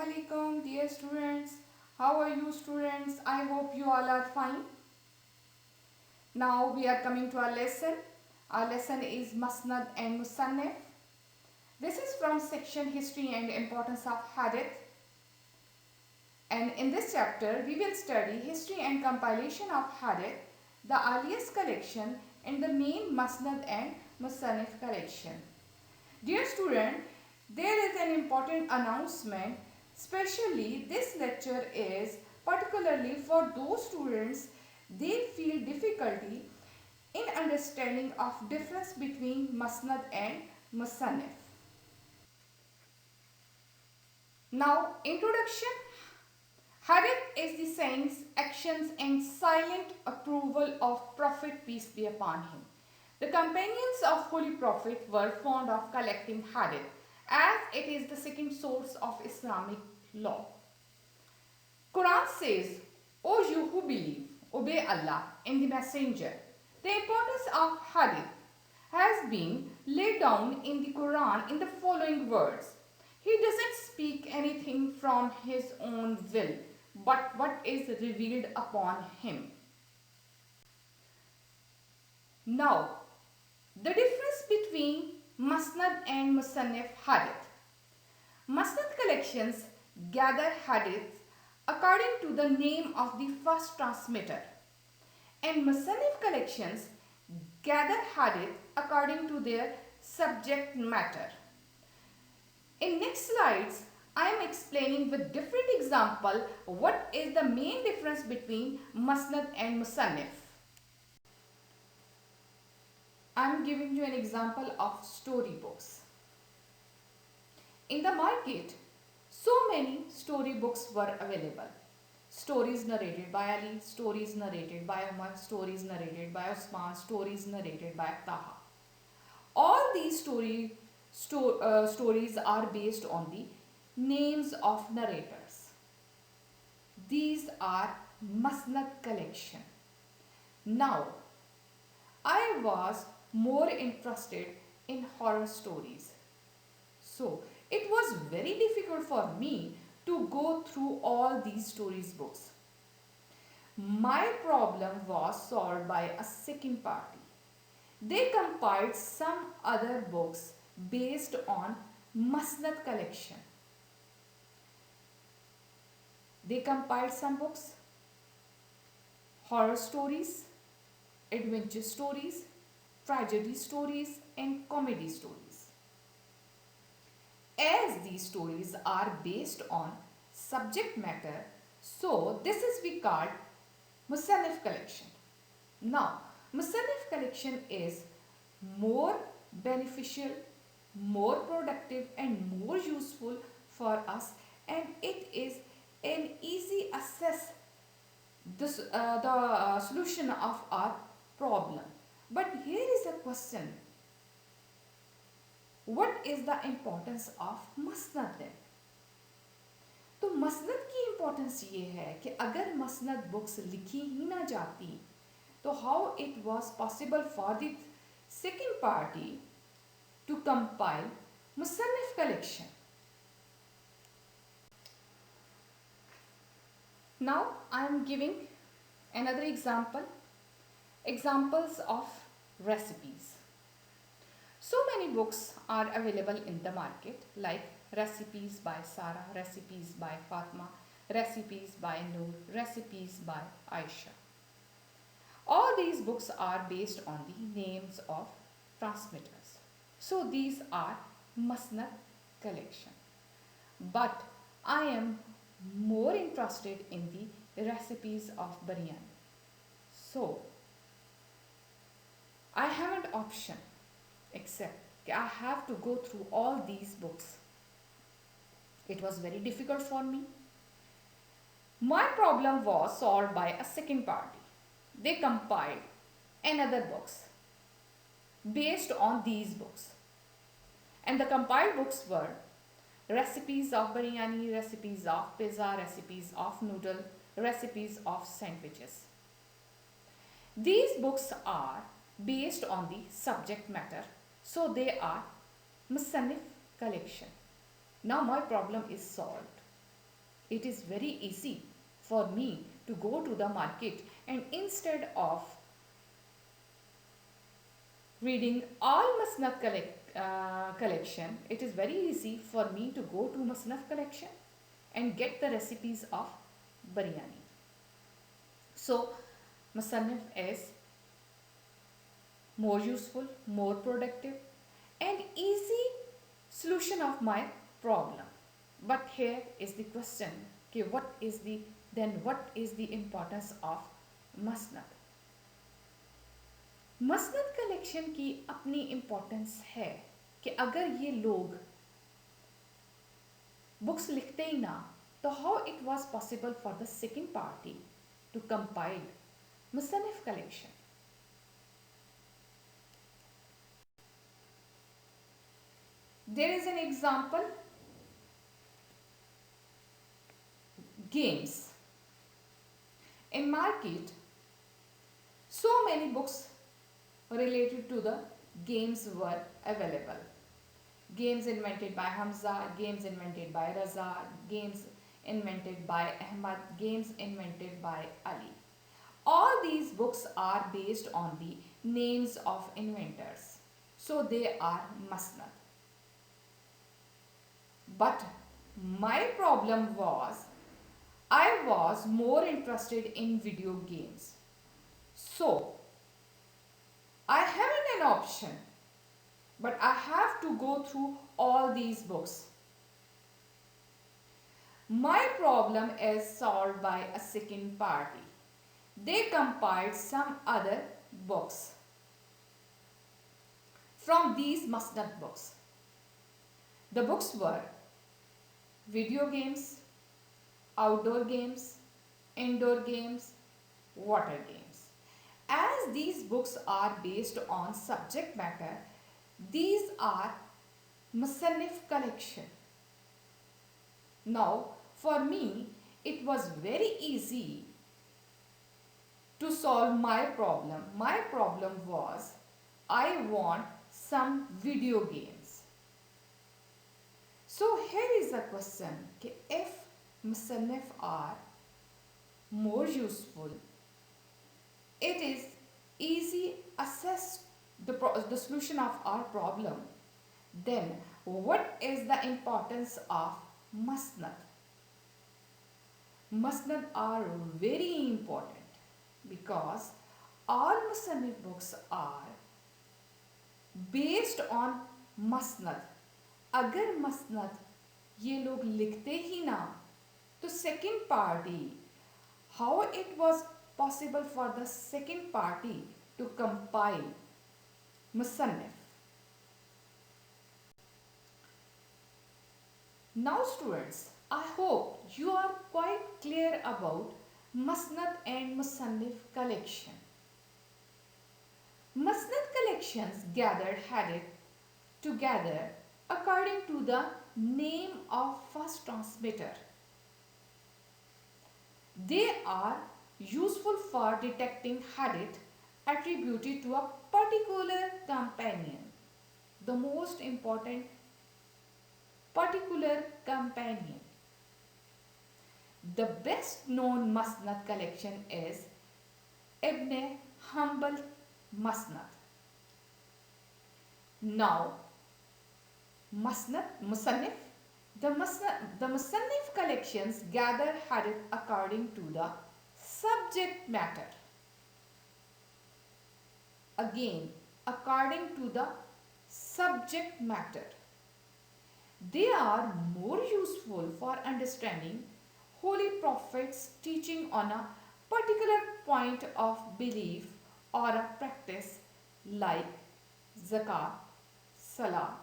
Assalamu alaikum dear students. How are you students? I hope you all are fine. Now we are coming to our lesson. Our lesson is Masnad and Musanaf. This is from section History and Importance of Hadith. And in this chapter we will study history and compilation of Hadith, the earliest collection and the main Masnad and Musanaf collection. Dear student, there is an important announcement. Especially this lecture is particularly for those students they feel difficulty in understanding of difference between Masnad and Musannaf. Now introduction. Hadith is the sayings, actions and silent approval of Prophet peace be upon him. The companions of Holy Prophet were fond of collecting hadith as it is the second source of Islamic law. Quran says, O you who believe, obey Allah and the Messenger. The importance of hadith has been laid down in the Quran in the following words. He doesn't speak anything from his own will, but what is revealed upon him. Now, the difference between Masnad and Musannaf hadith. Masnad collections gather hadiths according to the name of the first transmitter, and Musannaf collections gather hadith according to their subject matter. In next slides, I am explaining with different example what is the main difference between Masnad and Musannaf. I am giving you an example of storybooks. In the market, so many storybooks were available. Stories narrated by Ali, stories narrated by Umar, stories narrated by Osman, stories narrated by Taha. All these stories are based on the names of narrators. These are Masnad collection. Now, I was more interested in horror stories. So, it was very difficult for me to go through all these stories books. My problem was solved by a second party. They compiled some other books based on Masnad collection. They compiled some books, horror stories, adventure stories, tragedy stories and comedy stories. As these stories are based on subject matter, so this is we called Musannaf collection. Now, Musannaf collection is more beneficial, more productive and more useful for us, and it is an easy access the solution of our problem. But here is a question. What is the importance of मसनद है? तो मसनद की importance ये है कि अगर मसनद books लिखी ही ना जाती तो how it was possible for the second party to compile Musannaf collection. Now I am giving another examples of recipes. So many books are available in the market like recipes by Sarah, recipes by Fatma, recipes by Noor, recipes by Aisha. All these books are based on the names of transmitters. So these are Masnad collection. But I am more interested in the recipes of biryani. So I have an option except I have to go through all these books. It was very difficult for me. My problem was solved by a second party. They compiled another books based on these books. And the compiled books were recipes of biryani, recipes of pizza, recipes of noodle, recipes of sandwiches. These books are based on the subject matter, so they are Musannaf collection. Now my problem is solved. it is very easy for me to go to the market, and instead of reading all collection, it is very easy for me to go to Masnad collection and get the recipes of biryani. So Musannaf is more useful, more productive, and easy solution of my problem. But here is the question, okay, what is the importance of Masnad? मसनद collection की अपनी importance है कि अगर ये लोग books लिखते ही ना, तो how it was possible for the second party to compile मुसन्नफ collection. There is an example, games. In market, so many books related to the games were available. Games invented by Hamza, games invented by Raza, games invented by Ahmad, games invented by Ali. All these books are based on the names of inventors. So they are Masnad. But my problem was, I was more interested in video games. So I haven't an option, but I have to go through all these books. My problem is solved by a second party. They compiled some other books from these Masnad books. The books were video games, outdoor games, indoor games, water games. As these books are based on subject matter, these are Musannif collection. Now, for me, it was very easy to solve my problem. My problem was, I want some video games. So here is a question, if Musannif are more useful, it is easy assess the solution of our problem, then what is the importance of Masnad? Masnad are very important because all Musannif books are based on Masnad. अगर मसनद ये लोग लिखते ही ना, तो second party, how it was possible for the second party to compile Musannif? Now students, I hope you are quite clear about Masnad and Musannif collection. Masnad collections gathered hadith together according to the name of first transmitter. They are useful for detecting hadith attributed to a particular companion. The most important, particular companion. The best known Masnad collection is Ibn Hanbal Masnad. Now, Musannif. The Musannif collections gather hadith according to the subject matter. Again, according to the subject matter. They are more useful for understanding Holy Prophet's teaching on a particular point of belief or a practice like Zakat, Salah,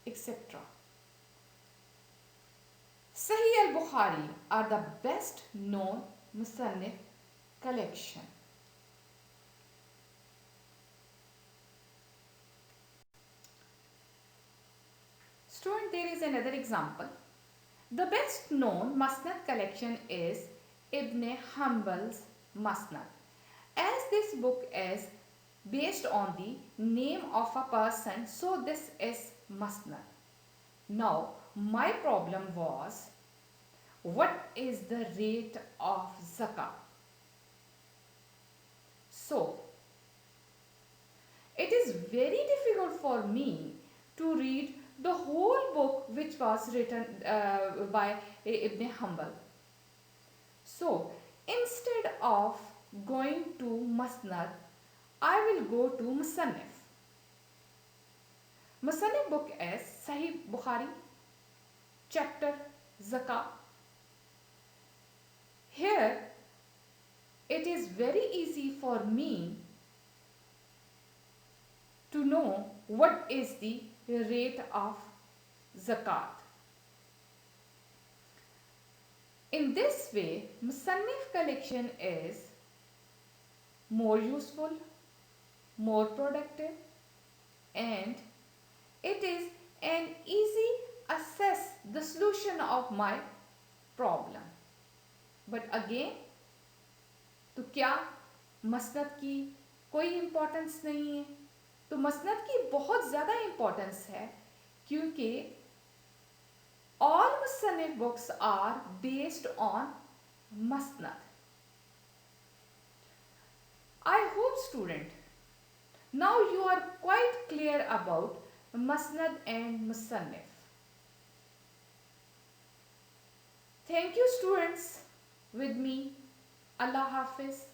etc. Sahih al-Bukhari are the best known Musannif collection. Student, there is another example. The best known Masnad collection is Ibn Hanbal's Masnad. As this book is based on the name of a person, so this is Masnad. Now, my problem was, what is the rate of zakah? So, it is very difficult for me to read the whole book which was written by Ibn Hanbal. So, instead of going to Masnad, I will go to Musanaf. Musanaf book is Sahih Bukhari, chapter Zakah. Here, it is very easy for me to know what is the rate of zakat. In this way, Musannif collection is more useful, more productive, and it is an easy assess the solution of my problem. But again, तो क्या मसनद की कोई importance नहीं है? तो मसनद की बहुत ज़्यादा इम्पोर्टेंस है क्योंकि all Musannif books are based on Masnad. I hope student, now you are quite clear about Masnad and Musannif. Thank you students with me. Allah Hafiz.